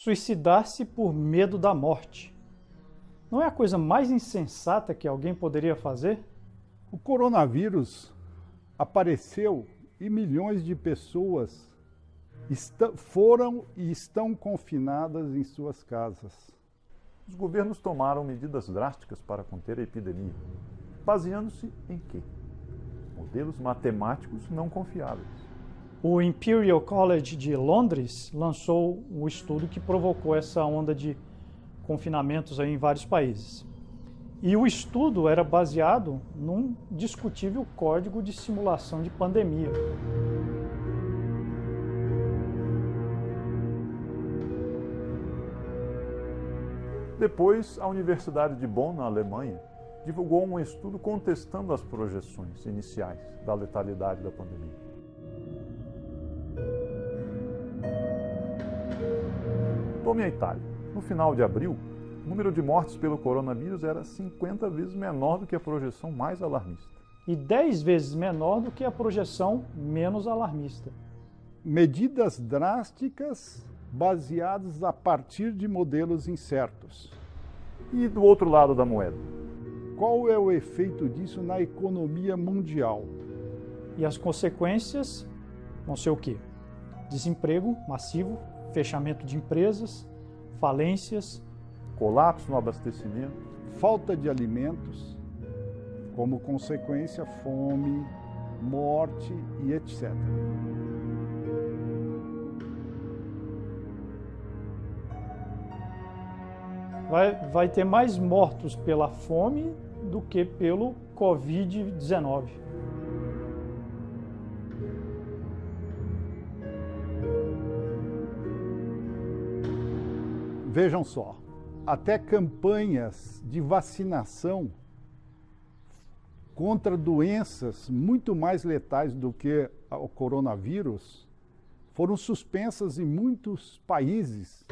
Suicidar-se por medo da morte. Não é a coisa mais insensata que alguém poderia fazer? O coronavírus apareceu e milhões de pessoas foram e estão confinadas em suas casas. Os governos tomaram medidas drásticas para conter a epidemia, baseando-se em quê? Modelos matemáticos não confiáveis. O Imperial College de Londres lançou um estudo que provocou essa onda de confinamentos aí em vários países. E o estudo era baseado num discutível código de simulação de pandemia. Depois, a Universidade de Bonn, na Alemanha, divulgou um estudo contestando as projeções iniciais da letalidade da pandemia. Tome a Itália. No final de abril, o número de mortes pelo coronavírus era 50 vezes menor do que a projeção mais alarmista. E 10 vezes menor do que a projeção menos alarmista. Medidas drásticas baseadas a partir de modelos incertos. E do outro lado da moeda? Qual é o efeito disso na economia mundial? E as consequências vão ser o quê? Desemprego massivo, fechamento de empresas, falências, colapso no abastecimento, falta de alimentos, como consequência fome, morte e etc. Vai ter mais mortos pela fome do que pelo Covid-19. Vejam só, até campanhas de vacinação contra doenças muito mais letais do que o coronavírus foram suspensas em muitos países.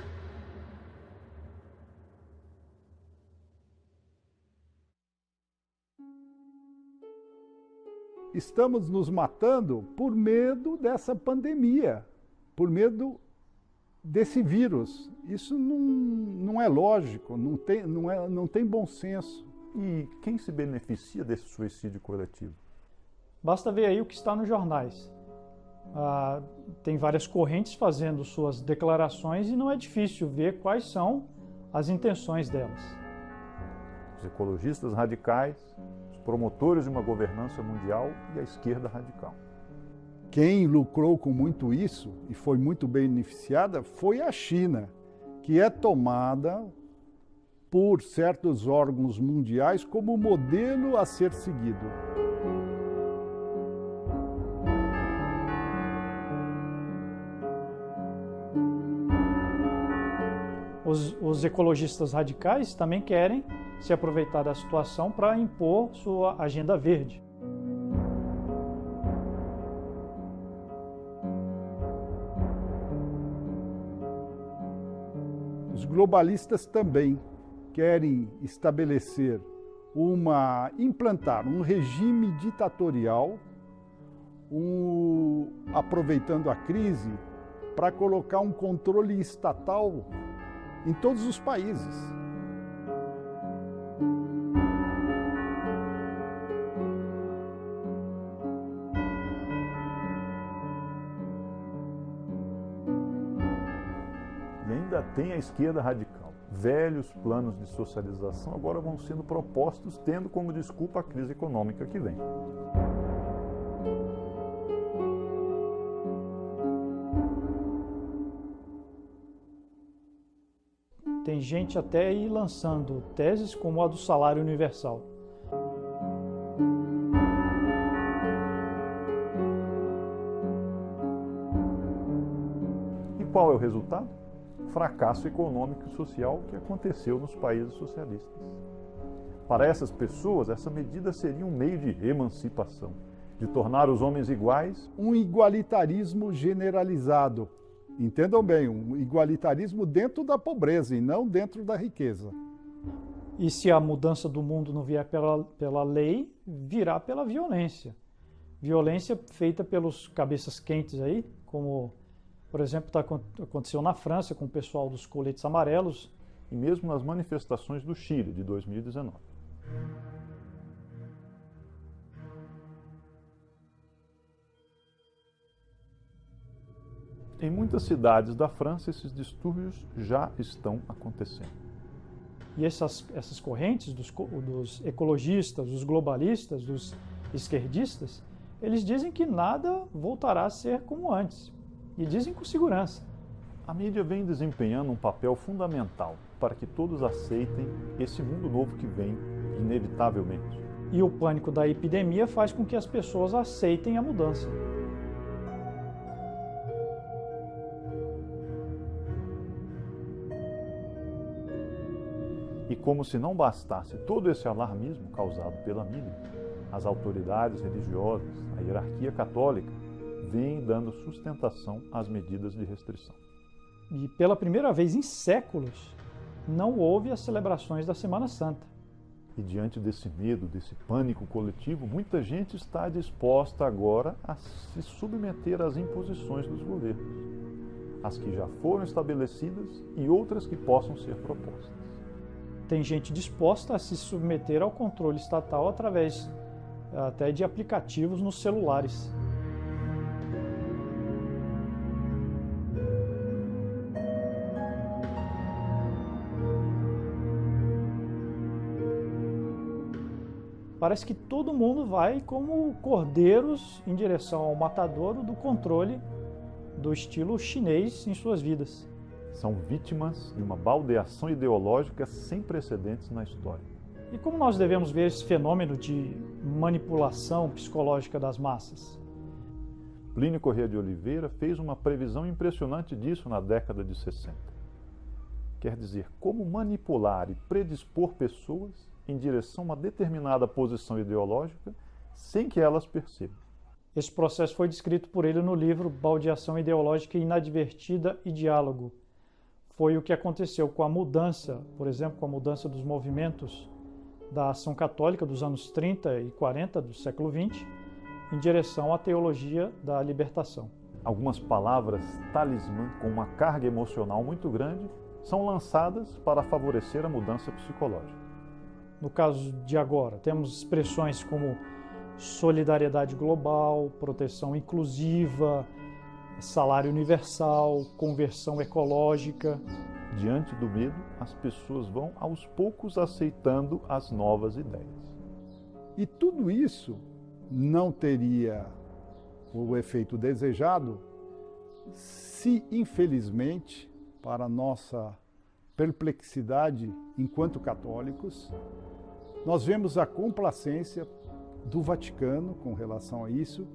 Estamos nos matando por medo dessa pandemia, por medo desse vírus. Isso não é lógico, não tem bom senso. E quem se beneficia desse suicídio coletivo? Basta ver aí o que está nos jornais. Tem várias correntes fazendo suas declarações e não é difícil ver quais são as intenções delas. Os ecologistas radicais, os promotores de uma governança mundial e a esquerda radical. Quem lucrou com muito isso e foi muito beneficiada foi a China, que é tomada por certos órgãos mundiais como modelo a ser seguido. Os ecologistas radicais também querem se aproveitar da situação para impor sua agenda verde. Os globalistas também querem estabelecer implantar um regime ditatorial, aproveitando a crise para colocar um controle estatal em todos os países. E ainda tem a esquerda radical. Velhos planos de socialização agora vão sendo propostos, tendo como desculpa a crise econômica que vem. Tem gente até aí lançando teses como a do salário universal. E qual é o resultado? Fracasso econômico e social que aconteceu nos países socialistas. Para essas pessoas, essa medida seria um meio de emancipação, de tornar os homens iguais. Um igualitarismo generalizado. Entendam bem, um igualitarismo dentro da pobreza e não dentro da riqueza. E se a mudança do mundo não vier pela lei, virá pela violência. Violência feita pelos cabeças quentes aí, como Por exemplo, aconteceu na França com o pessoal dos coletes amarelos. E mesmo nas manifestações do Chile de 2019. Em muitas cidades da França, esses distúrbios já estão acontecendo. E essas correntes dos ecologistas, dos globalistas, dos esquerdistas, eles dizem que nada voltará a ser como antes. E dizem com segurança. A mídia vem desempenhando um papel fundamental para que todos aceitem esse mundo novo que vem inevitavelmente. E o pânico da epidemia faz com que as pessoas aceitem a mudança. E como se não bastasse todo esse alarmismo causado pela mídia, as autoridades religiosas, a hierarquia católica, vêm dando sustentação às medidas de restrição. E pela primeira vez em séculos, não houve as celebrações da Semana Santa. E diante desse medo, desse pânico coletivo, muita gente está disposta agora a se submeter às imposições dos governos, as que já foram estabelecidas e outras que possam ser propostas. Tem gente disposta a se submeter ao controle estatal através até de aplicativos nos celulares. Parece que todo mundo vai como cordeiros em direção ao matadouro do controle do estilo chinês em suas vidas. São vítimas de uma baldeação ideológica sem precedentes na história. E como nós devemos ver esse fenômeno de manipulação psicológica das massas? Plínio Corrêa de Oliveira fez uma previsão impressionante disso na década de 60. Quer dizer, como manipular e predispor pessoas em direção a uma determinada posição ideológica sem que elas percebam. Esse processo foi descrito por ele no livro Baldeação Ideológica Inadvertida e Diálogo. Foi o que aconteceu com a mudança, por exemplo, com a mudança dos movimentos da ação católica dos anos 30 e 40 do século XX, em direção à teologia da libertação. Algumas palavras talismã com uma carga emocional muito grande são lançadas para favorecer a mudança psicológica. No caso de agora, temos expressões como solidariedade global, proteção inclusiva, salário universal, conversão ecológica. Diante do medo, as pessoas vão aos poucos aceitando as novas ideias. E tudo isso não teria o efeito desejado se, infelizmente, para nossa perplexidade enquanto católicos, nós vemos a complacência do Vaticano com relação a isso,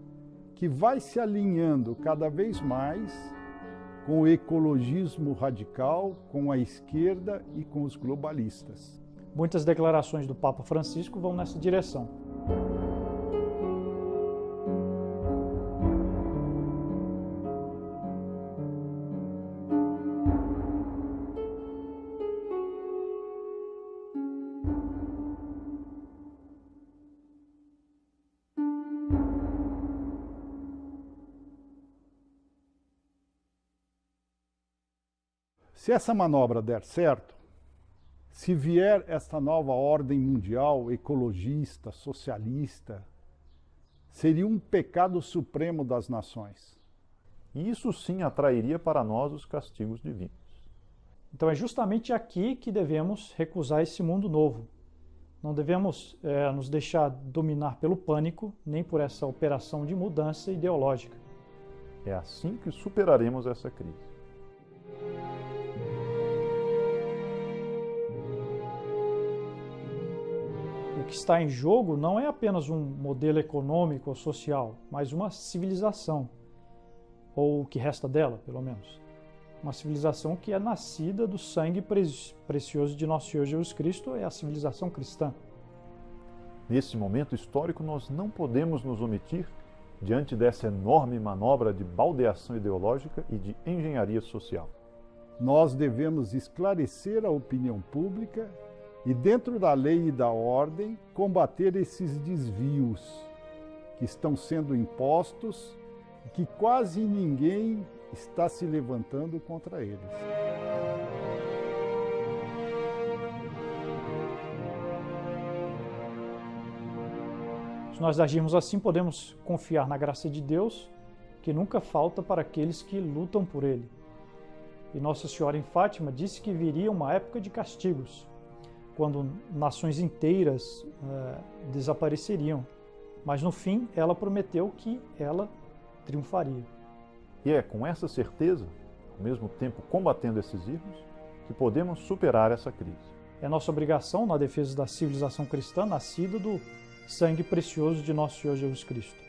que vai se alinhando cada vez mais com o ecologismo radical, com a esquerda e com os globalistas. Muitas declarações do Papa Francisco vão nessa direção. Se essa manobra der certo, se vier esta nova ordem mundial, ecologista, socialista, seria um pecado supremo das nações. E isso sim atrairia para nós os castigos divinos. Então é justamente aqui que devemos recusar esse mundo novo. Não devemos nos deixar dominar pelo pânico, nem por essa operação de mudança ideológica. É assim que superaremos essa crise. O que está em jogo não é apenas um modelo econômico ou social, mas uma civilização, ou o que resta dela, pelo menos. Uma civilização que é nascida do sangue precioso de nosso Senhor Jesus Cristo, é a civilização cristã. Nesse momento histórico, nós não podemos nos omitir diante dessa enorme manobra de baldeação ideológica e de engenharia social. Nós devemos esclarecer a opinião pública e, dentro da lei e da ordem, combater esses desvios que estão sendo impostos e que quase ninguém está se levantando contra eles. Se nós agirmos assim, podemos confiar na graça de Deus, que nunca falta para aqueles que lutam por Ele. E Nossa Senhora em Fátima disse que viria uma época de castigos, quando nações inteiras desapareceriam. Mas no fim, ela prometeu que ela triunfaria. E é com essa certeza, ao mesmo tempo combatendo esses erros, que podemos superar essa crise. É nossa obrigação na defesa da civilização cristã nascida do sangue precioso de nosso Senhor Jesus Cristo.